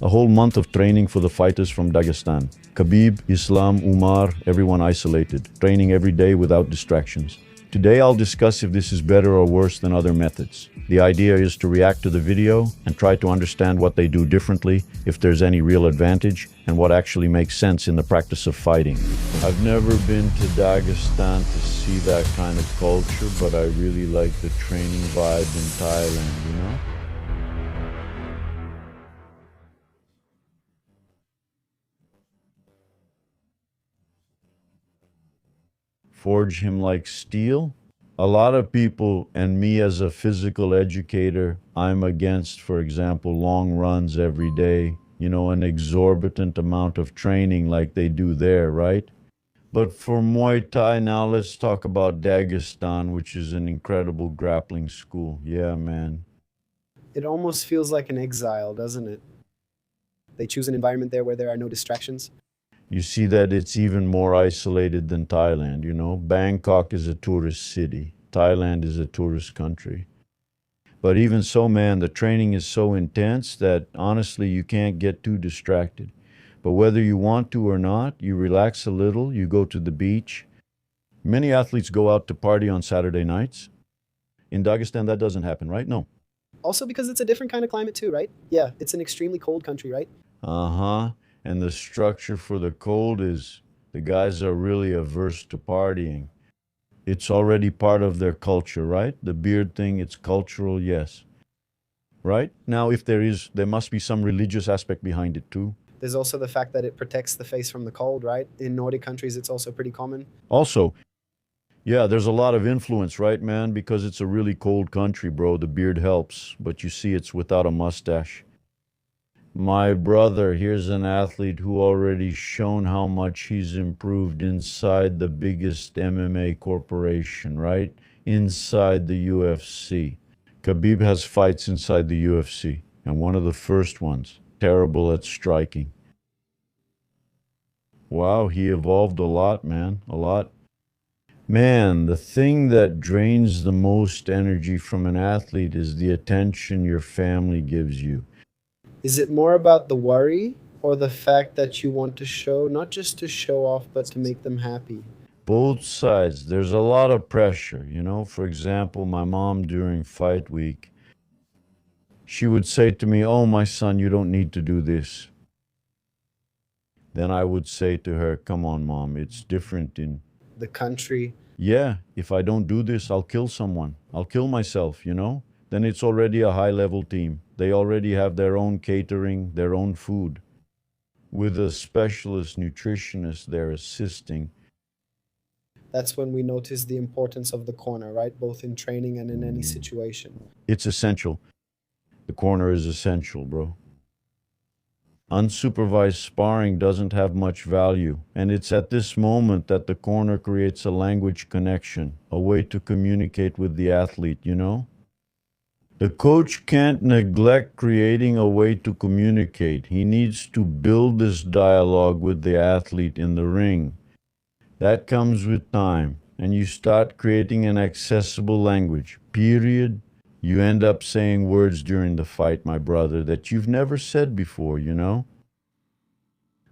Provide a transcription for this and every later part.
A whole month of training for the fighters from Dagestan. Khabib, Islam, Umar, everyone isolated, training every day without distractions. Today I'll discuss if this is better or worse than other methods. The idea is to react to the video and try to understand what they do differently, if there's any real advantage, and what actually makes sense in the practice of fighting. I've never been to Dagestan to see that kind of culture, but I really like the training vibe in Thailand, you know? Forge him like steel? A lot of people, and me as a physical educator, I'm against, for example, long runs every day, you know, an exorbitant amount of training like they do there, right? But for Muay Thai, now let's talk about Dagestan, which is an incredible grappling school. Yeah, man. It almost feels like an exile, doesn't it? They choose an environment there where there are no distractions. You see that it's even more isolated than Thailand, you know? Bangkok is a tourist city. Thailand is a tourist country. But even so, man, the training is so intense that honestly, you can't get too distracted. But whether you want to or not, you relax a little, you go to the beach. Many athletes go out to party on Saturday nights. In Dagestan, that doesn't happen, right? No. Also because it's a different kind of climate too, right? Yeah, it's an extremely cold country, right? Uh-huh. And the structure for the cold is the guys are really averse to partying. It's already part of their culture, right? The beard thing, it's cultural, yes. Right? Now, if there must be some religious aspect behind it too. There's also the fact that it protects the face from the cold, right? In Nordic countries, it's also pretty common. Also, yeah, there's a lot of influence, right, man? Because it's a really cold country, bro. The beard helps, but you see it's without a mustache. My brother, here's an athlete who already shown how much he's improved inside the biggest MMA corporation, right? Inside the UFC. Khabib has fights inside the UFC, and one of the first ones. Terrible at striking. Wow, he evolved a lot, man. A lot. Man, the thing that drains the most energy from an athlete is the attention your family gives you. Is it more about the worry or the fact that you want to show, not just to show off, but to make them happy? Both sides. There's a lot of pressure, you know. For example, my mom during fight week, she would say to me, "Oh, my son, you don't need to do this." Then I would say to her, "Come on, mom, it's different in..." The country. Yeah, if I don't do this, I'll kill someone. I'll kill myself, you know? Then it's already a high level team. They already have their own catering, their own food. With a specialist nutritionist there assisting. That's when we notice the importance of the corner, right? Both in training and in any situation. It's essential. The corner is essential, bro. Unsupervised sparring doesn't have much value, and it's at this moment that the corner creates a language connection, a way to communicate with the athlete, you know? The coach can't neglect creating a way to communicate. He needs to build this dialogue with the athlete in the ring. That comes with time, and you start creating an accessible language, period. You end up saying words during the fight, my brother, that you've never said before, you know?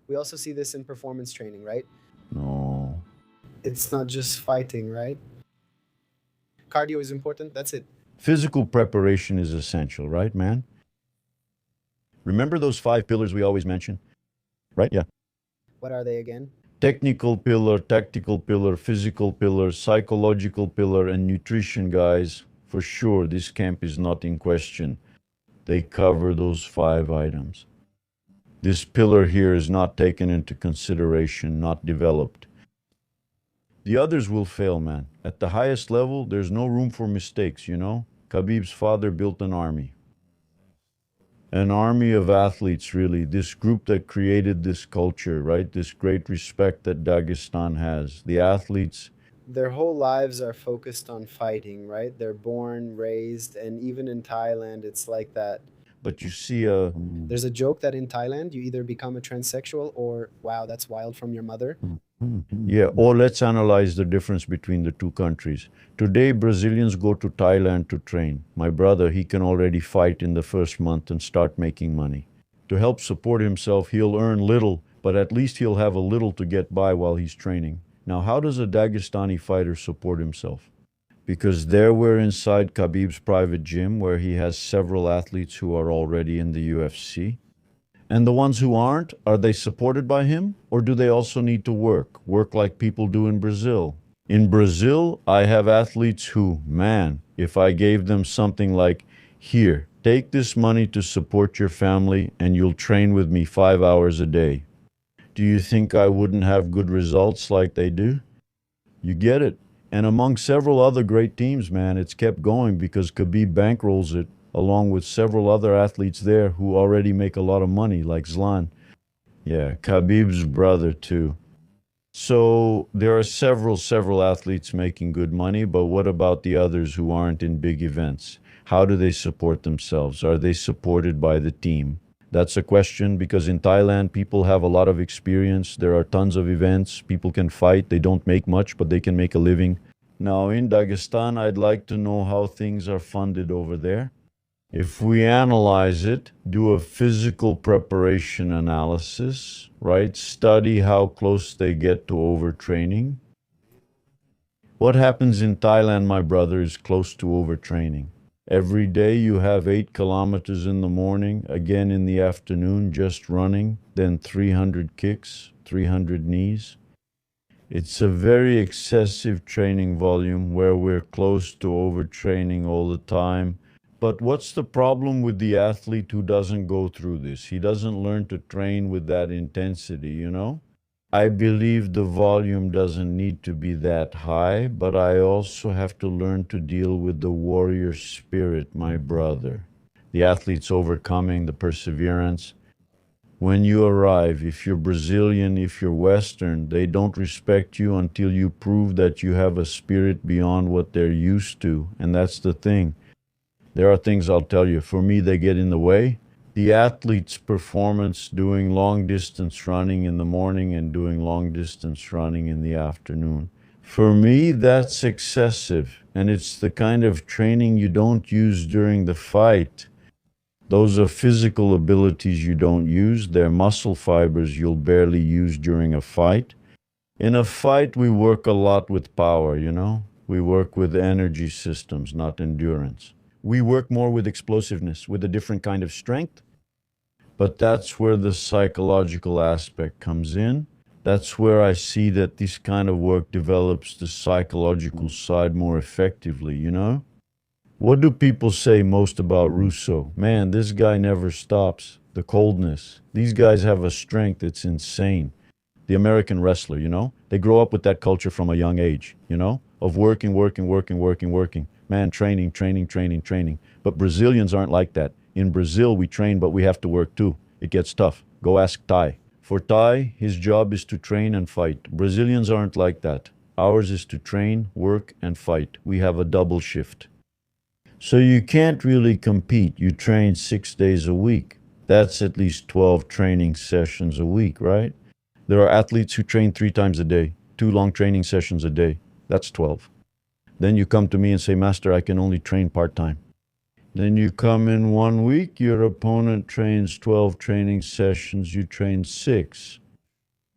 We also see this in performance training, right? No. It's not just fighting, right? Cardio is important, that's it. Physical preparation is essential, right, man? Remember those 5 pillars we always mention? Right? Yeah. What are they again? Technical pillar, tactical pillar, physical pillar, psychological pillar, and nutrition, guys. For sure, this camp is not in question. They cover those 5 items. This pillar here is not taken into consideration, not developed. The others will fail, man. At the highest level, there's no room for mistakes, you know? Khabib's father built an army. An army of athletes, really. This group that created this culture, right? This great respect that Dagestan has. The athletes, Their whole lives are focused on fighting, right? They're born, raised, and even in Thailand, it's like that. but you see There's a joke that in Thailand, you either become a transsexual or, wow, that's wild from your mother. yeah, or let's analyze the difference between the two countries. Today, Brazilians go to Thailand to train. My brother, he can already fight in the first month and start making money. To help support himself, he'll earn little, but at least he'll have a little to get by while he's training. Now, how does a Dagestani fighter support himself? Because there we're inside Khabib's private gym where he has several athletes who are already in the UFC. And the ones who aren't, are they supported by him? Or do they also need to work? Work like people do in Brazil. In Brazil, I have athletes who, man, if I gave them something like, here, take this money to support your family and you'll train with me 5 hours a day. Do you think I wouldn't have good results like they do? You get it. And among several other great teams, man, it's kept going because Khabib bankrolls it, along with several other athletes there who already make a lot of money, like Zlan. Yeah, Khabib's brother, too. So there are several athletes making good money, but what about the others who aren't in big events? How do they support themselves? Are they supported by the team? That's a question because in Thailand, people have a lot of experience. There are tons of events. People can fight. They don't make much, but they can make a living. Now, in Dagestan, I'd like to know how things are funded over there. If we analyze it, do a physical preparation analysis, right? Study how close they get to overtraining. What happens in Thailand, my brother, is close to overtraining. Every day you have 8 kilometers in the morning, again in the afternoon, just running, then 300 kicks, 300 knees. It's a very excessive training volume where we're close to overtraining all the time. But what's the problem with the athlete who doesn't go through this? He doesn't learn to train with that intensity, you know? I believe the volume doesn't need to be that high, but I also have to learn to deal with the warrior spirit, my brother. The athlete's overcoming the perseverance. When you arrive, if you're Brazilian, if you're Western, they don't respect you until you prove that you have a spirit beyond what they're used to. And that's the thing. There are things I'll tell you. For me, they get in the way. The athlete's performance doing long distance running in the morning and doing long distance running in the afternoon. For me, that's excessive. And it's the kind of training you don't use during the fight. Those are physical abilities you don't use. They're muscle fibers you'll barely use during a fight. In a fight, we work a lot with power, you know? We work with energy systems, not endurance. We work more with explosiveness, with a different kind of strength. But that's where the psychological aspect comes in. That's where I see that this kind of work develops the psychological side more effectively, you know? What do people say most about Russo? Man, this guy never stops. The coldness. These guys have a strength, it's insane. The American wrestler, you know? They grow up with that culture from a young age, you know? Of working. Man, training. But Brazilians aren't like that. In Brazil, we train, but we have to work too. It gets tough. Go ask Thai. For Thai, his job is to train and fight. Brazilians aren't like that. Ours is to train, work, and fight. We have a double shift. So you can't really compete. You train 6 days a week. That's at least 12 training sessions a week, right? There are athletes who train 3 times a day, 2 long training sessions a day. That's 12. Then you come to me and say, Master, I can only train part-time. Then you come in 1 week, your opponent trains 12 training sessions, you train 6.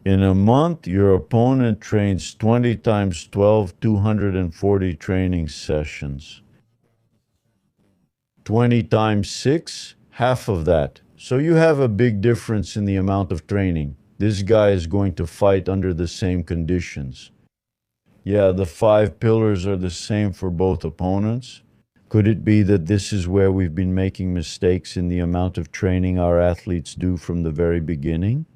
In a month, your opponent trains 20 times 12, 240 training sessions. 20 times 6, half of that. So you have a big difference in the amount of training. This guy is going to fight under the same conditions. Yeah, the 5 pillars are the same for both opponents. Could it be that this is where we've been making mistakes in the amount of training our athletes do from the very beginning?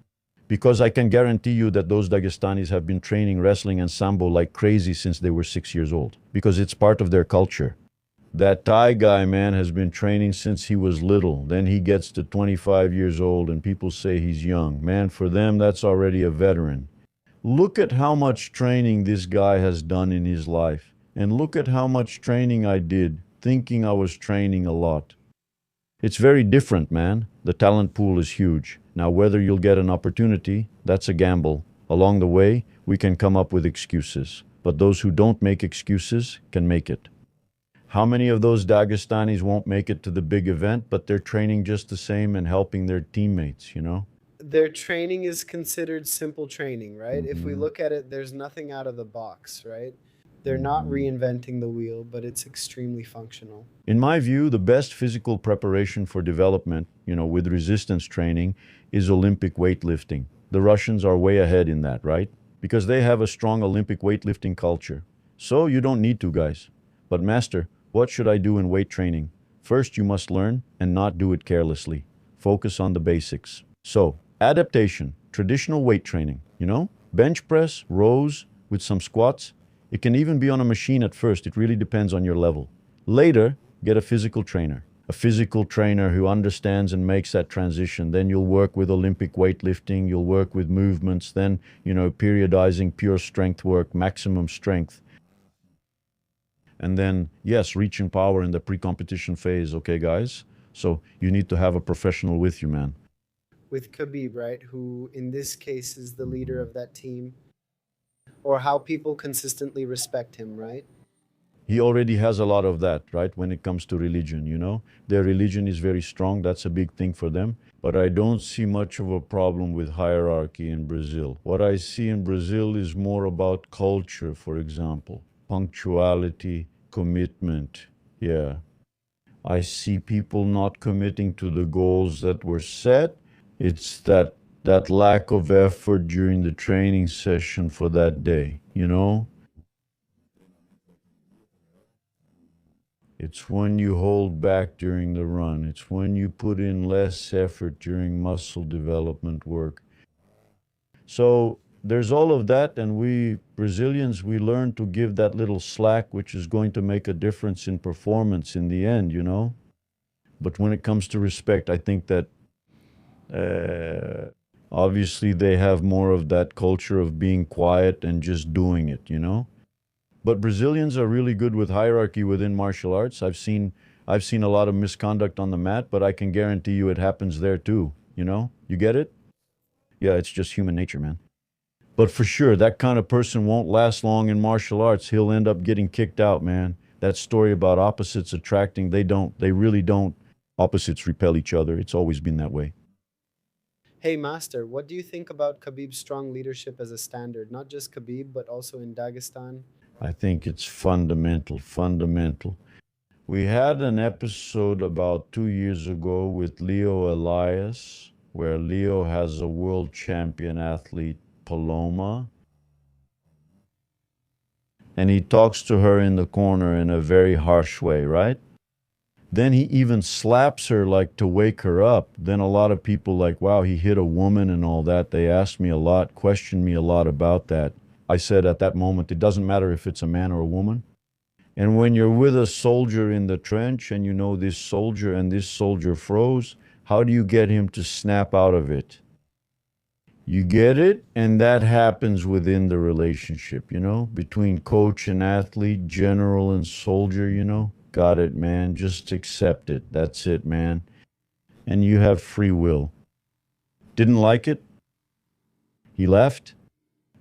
Because I can guarantee you that those Dagestanis have been training wrestling and sambo like crazy since they were 6 years old. Because it's part of their culture. That Thai guy, man, has been training since he was little. Then he gets to 25 years old and people say he's young. Man, for them, that's already a veteran. Look at how much training this guy has done in his life. And look at how much training I did, thinking I was training a lot. It's very different, man. The talent pool is huge. Now, whether you'll get an opportunity, that's a gamble. Along the way, we can come up with excuses. But those who don't make excuses can make it. How many of those Dagestanis won't make it to the big event, but they're training just the same and helping their teammates, you know? Their training is considered simple training, right? If we Hmm. look at it, there's nothing out of the box, right? They're not Hmm. reinventing the wheel, but it's extremely functional. In my view, the best physical preparation for development, with resistance training, is Olympic weightlifting. The Russians are way ahead in that, right? Because they have a strong Olympic weightlifting culture. So you don't need to, guys. But, Master, what should I do in weight training? First, you must learn and not do it carelessly. Focus on the basics. So, adaptation, traditional weight training, bench press, rows with some squats. It can even be on a machine at first. It really depends on your level. Later, get a physical trainer who understands and makes that transition. Then you'll work with Olympic weightlifting, you'll work with movements, then, periodizing pure strength work, maximum strength. And then, yes, reaching power in the pre-competition phase, okay, guys? So you need to have a professional with you, man. With Khabib, right, who in this case is the leader of that team, or how people consistently respect him, right? He already has a lot of that, right, when it comes to religion. Their religion is very strong. That's a big thing for them. But I don't see much of a problem with hierarchy in Brazil. What I see in Brazil is more about culture, for example, punctuality, commitment. Yeah. I see people not committing to the goals that were set. It's that lack of effort during the training session for that day. It's when you hold back during the run. It's when you put in less effort during muscle development work. So there's all of that, and we Brazilians, we learn to give that little slack, which is going to make a difference in performance in the end. But when it comes to respect, I think that uh, obviously they have more of that culture of being quiet and just doing it. But Brazilians are really good with hierarchy within martial arts. I've seen a lot of misconduct on the mat, but I can guarantee you it happens there too. You get it? Yeah, it's just human nature, man. But for sure, that kind of person won't last long in martial arts. He'll end up getting kicked out, man. That story about opposites attracting, they don't. They really don't. Opposites repel each other. It's always been that way. Hey, Master, what do you think about Khabib's strong leadership as a standard? Not just Khabib, but also in Dagestan. I think it's fundamental, fundamental. We had an episode about 2 years ago with Leo Elias, where Leo has a world champion athlete, Paloma, and he talks to her in the corner in a very harsh way, right? Then he even slaps her like to wake her up. Then a lot of people like, wow, he hit a woman and all that. They asked me a lot, questioned me a lot about that. I said at that moment, it doesn't matter if it's a man or a woman. And when you're with a soldier in the trench and you know this soldier and this soldier froze, how do you get him to snap out of it? You get it? And that happens within the relationship, between coach and athlete, general and soldier. Got it, man. Just accept it. That's it, man. And you have free will. Didn't like it? He left?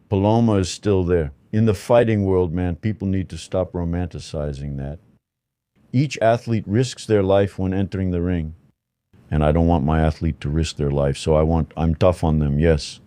Paloma is still there. In the fighting world, man, people need to stop romanticizing that. Each athlete risks their life when entering the ring. And I don't want my athlete to risk their life, so I'm tough on them, yes.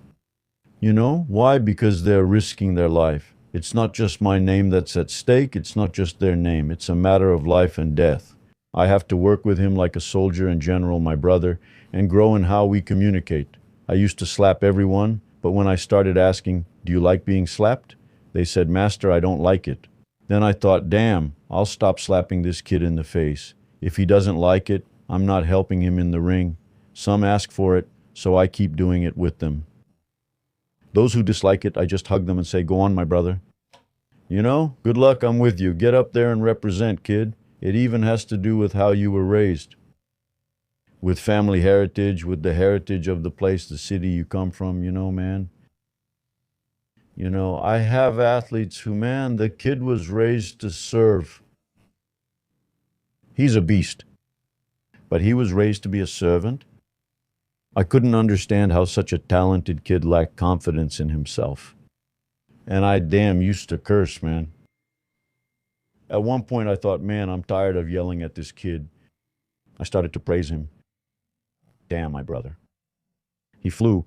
Why? Because they're risking their life. It's not just my name that's at stake, it's not just their name. It's a matter of life and death. I have to work with him like a soldier and general, my brother, and grow in how we communicate. I used to slap everyone, but when I started asking, do you like being slapped? They said, Master, I don't like it. Then I thought, damn, I'll stop slapping this kid in the face. If he doesn't like it, I'm not helping him in the ring. Some ask for it, so I keep doing it with them. Those who dislike it, I just hug them and say, go on, my brother. Good luck, I'm with you. Get up there and represent, kid. It even has to do with how you were raised. With family heritage, with the heritage of the place, the city you come from, man. I have athletes who, man, the kid was raised to serve. He's a beast, but he was raised to be a servant. I couldn't understand how such a talented kid lacked confidence in himself. And I damn used to curse, man. At one point, I thought, man, I'm tired of yelling at this kid. I started to praise him. Damn, my brother. He flew.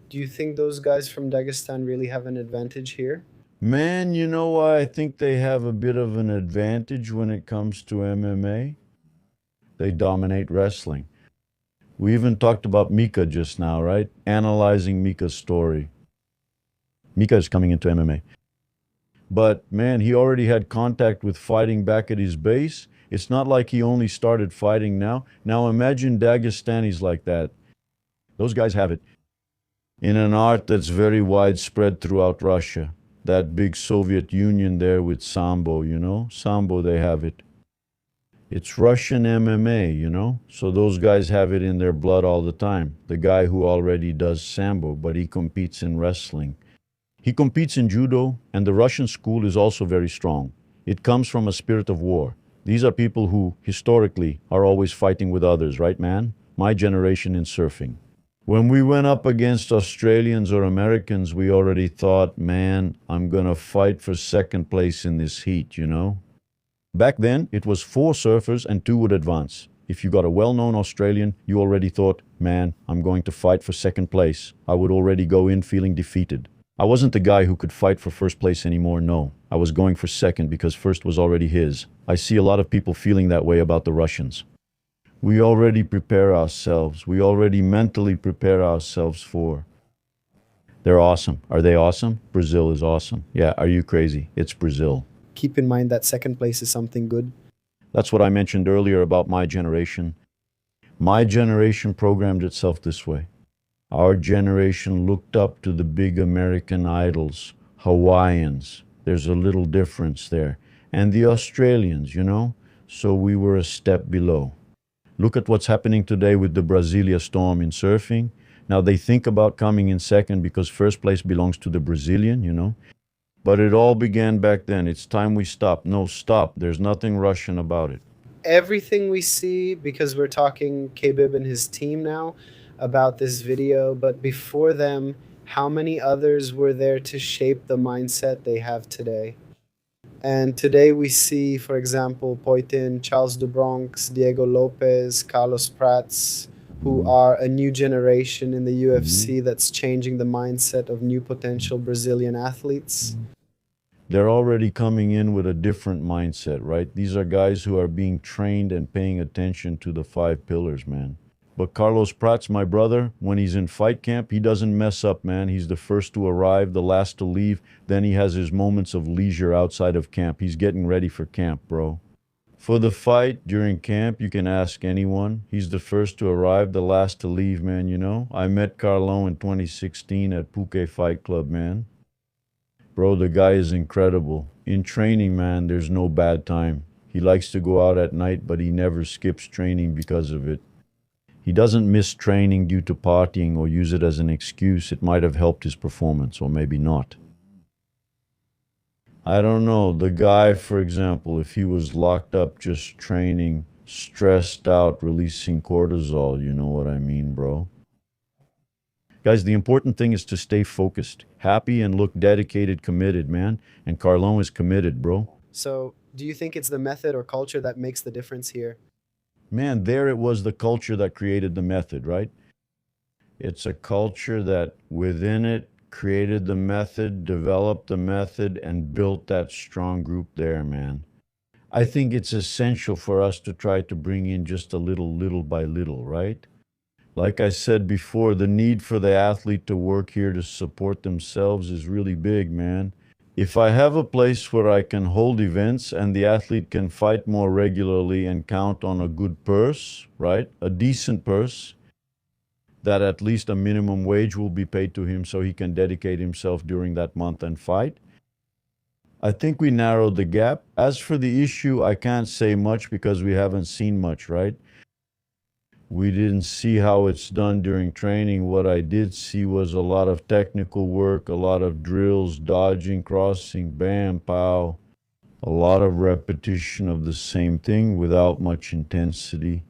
Do you think those guys from Dagestan really have an advantage here? Man, you know why I think they have a bit of an advantage when it comes to MMA? They dominate wrestling. We even talked about Mika just now, right? Analyzing Mika's story. Mika is coming into MMA. But man, he already had contact with fighting back at his base. It's not like he only started fighting now. Now imagine Dagestanis like that. Those guys have it. In an art that's very widespread throughout Russia. That big Soviet Union there with Sambo, you know? Sambo, they have it. It's Russian MMA, you know? So those guys have it in their blood all the time. The guy who already does Sambo, but he competes in wrestling. He competes in judo, and the Russian school is also very strong. It comes from a spirit of war. These are people who, historically, are always fighting with others, right, man? My generation in surfing. When we went up against Australians or Americans, we already thought, man, I'm gonna fight for second place in this heat, you know? Back then, it was 4 surfers and 2 would advance. If you got a well-known Australian, you already thought, man, I'm going to fight for second place. I would already go in feeling defeated. I wasn't the guy who could fight for first place anymore, no. I was going for second because first was already his. I see a lot of people feeling that way about the Russians. We already prepare ourselves. We already mentally prepare ourselves for. They're awesome. Are they awesome? Brazil is awesome. Yeah, are you crazy? It's Brazil. Keep in mind that second place is something good. That's what I mentioned earlier about my generation. My generation programmed itself this way. Our generation looked up to the big American idols, Hawaiians. There's a little difference there. And the Australians, you know? So we were a step below. Look at what's happening today with the Brasilia Storm in surfing. Now they think about coming in second because first place belongs to the Brazilian, you know? But it all began back then. It's time we stop. No, stop. There's nothing Russian about it. Everything we see, because we're talking Kbib and his team now about this video, but before them, how many others were there to shape the mindset they have today? And today we see, for example, Poitin, Charles de Bronx, Diego Lopez, Carlos Prats, who are a new generation in the UFC that's changing the mindset of new potential Brazilian athletes. They're already coming in with a different mindset, right? These are guys who are being trained and paying attention to the 5 pillars, man. But Carlos Prats, my brother, when he's in fight camp, he doesn't mess up, man. He's the first to arrive, the last to leave. Then he has his moments of leisure outside of camp. He's getting ready for camp, bro. For the fight during camp, you can ask anyone. He's the first to arrive, the last to leave, man, you know? I met Carlon in 2016 at Puke Fight Club, man. Bro, the guy is incredible. In training, man, there's no bad time. He likes to go out at night, but he never skips training because of it. He doesn't miss training due to partying or use it as an excuse. It might have helped his performance, or maybe not. I don't know. The guy, for example, if he was locked up just training, stressed out, releasing cortisol, you know what I mean, bro? Guys, the important thing is to stay focused, happy, and look dedicated, committed, man. And Carlon is committed, bro. So, do you think it's the method or culture that makes the difference here? Man, there it was the culture that created the method, right? It's a culture that within it created the method, developed the method, and built that strong group there, man. I think it's essential for us to try to bring in just a little by little, right? Like I said before, the need for the athlete to work here to support themselves is really big, man. If I have a place where I can hold events and the athlete can fight more regularly and count on a good purse, right? A decent purse, that at least a minimum wage will be paid to him so he can dedicate himself during that month and fight. I think we narrowed the gap. As for the issue, I can't say much because we haven't seen much, right? We didn't see how it's done during training. What I did see was a lot of technical work, a lot of drills, dodging, crossing, bam, pow. A lot of repetition of the same thing without much intensity.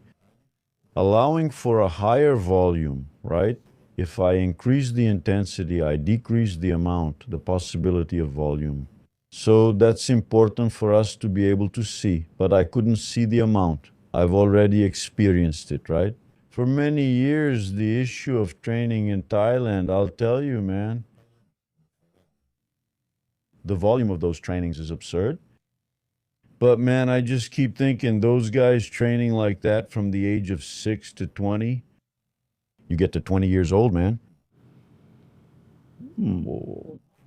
Allowing for a higher volume, right? If I increase the intensity, I decrease the amount, the possibility of volume. So that's important for us to be able to see, but I couldn't see the amount. I've already experienced it, right? For many years, the issue of training in Thailand, I'll tell you, man, the volume of those trainings is absurd. But man, I just keep thinking those guys training like that from the age of 6 to 20, you get to 20 years old, man.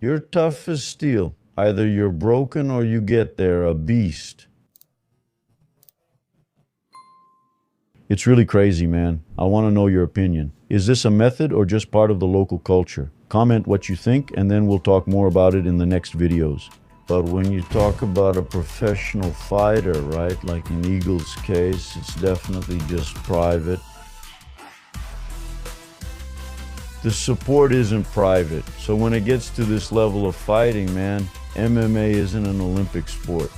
You're tough as steel. Either you're broken or you get there, a beast. It's really crazy, man. I want to know your opinion. Is this a method or just part of the local culture? Comment what you think, and then we'll talk more about it in the next videos. But when you talk about a professional fighter, right, like in Eagle's case, it's definitely just private. The support isn't private. So when it gets to this level of fighting, man, MMA isn't an Olympic sport.